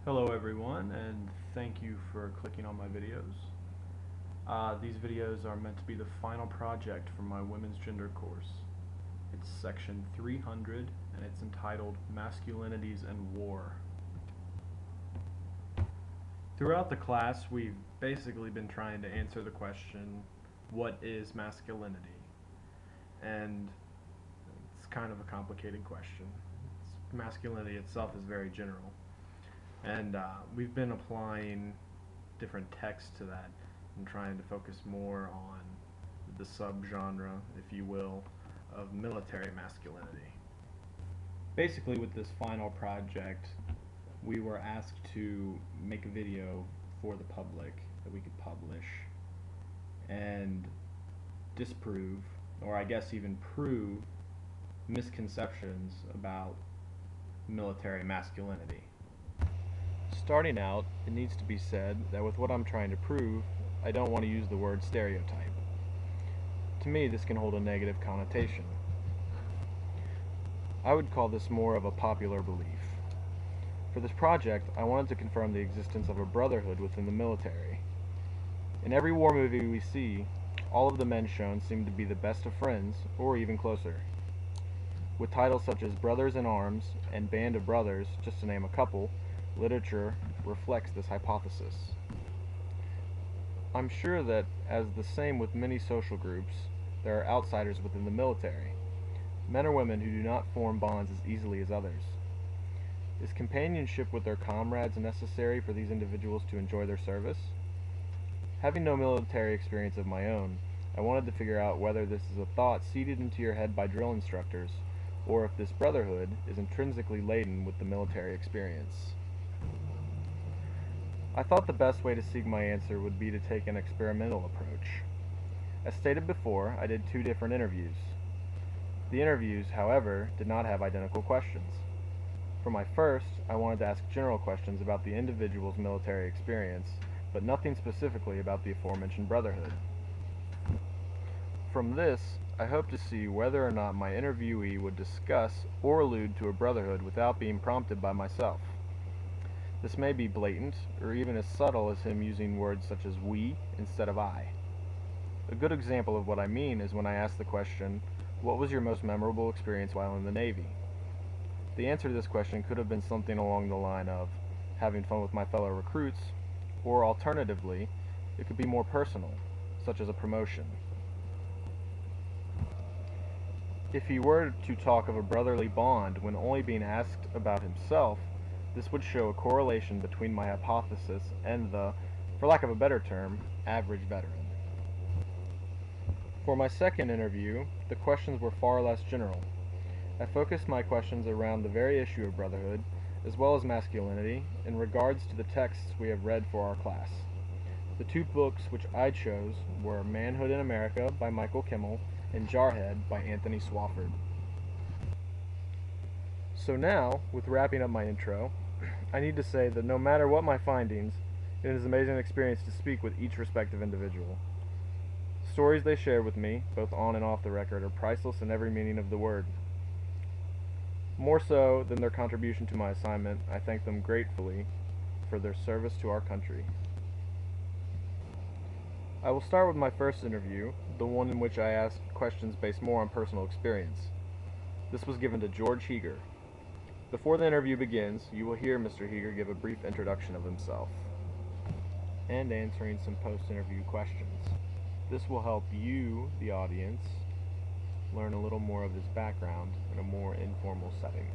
Hello everyone, and thank you for clicking on my videos. These videos are meant to be the final project for my women's gender course. It's section 300 and it's entitled Masculinities and War. Throughout the class we've basically been trying to answer the question, what is masculinity? And it's kind of a complicated question. Masculinity itself is very general. And we've been applying different texts to that and trying to focus more on the subgenre, if you will, of military masculinity. Basically, with this final project, we were asked to make a video for the public that we could publish and disprove, or I guess even prove, misconceptions about military masculinity. Starting out, it needs to be said that with what I'm trying to prove, I don't want to use the word stereotype. To me, this can hold a negative connotation. I would call this more of a popular belief. For this project, I wanted to confirm the existence of a brotherhood within the military. In every war movie we see, all of the men shown seem to be the best of friends, or even closer. With titles such as Brothers in Arms and Band of Brothers, just to name a couple, literature reflects this hypothesis. I'm sure that, as the same with many social groups, there are outsiders within the military, men or women who do not form bonds as easily as others. Is companionship with their comrades necessary for these individuals to enjoy their service? Having no military experience of my own, I wanted to figure out whether this is a thought seeded into your head by drill instructors, or if this brotherhood is intrinsically laden with the military experience. I thought the best way to seek my answer would be to take an experimental approach. As stated before, I did 2 different interviews. The interviews, however, did not have identical questions. For my first, I wanted to ask general questions about the individual's military experience, but nothing specifically about the aforementioned brotherhood. From this, I hope to see whether or not my interviewee would discuss or allude to a brotherhood without being prompted by myself. This may be blatant, or even as subtle as him using words such as we instead of I. A good example of what I mean is when I ask the question, what was your most memorable experience while in the Navy? The answer to this question could have been something along the line of having fun with my fellow recruits, or alternatively, it could be more personal, such as a promotion. If he were to talk of a brotherly bond when only being asked about himself, this would show a correlation between my hypothesis and the, for lack of a better term, average veteran. For my second interview, the questions were far less general. I focused my questions around the very issue of brotherhood, as well as masculinity, in regards to the texts we have read for our class. The 2 books which I chose were Manhood in America by Michael Kimmel and Jarhead by Anthony Swafford. So now, with wrapping up my intro, I need to say that no matter what my findings, it is an amazing experience to speak with each respective individual. The stories they shared with me, both on and off the record, are priceless in every meaning of the word. More so than their contribution to my assignment, I thank them gratefully for their service to our country. I will start with my first interview, the one in which I asked questions based more on personal experience. This was given to George Heeger. Before the interview begins, you will hear Mr. Heeger give a brief introduction of himself and answering some post-interview questions. This will help you, the audience, learn a little more of his background in a more informal setting.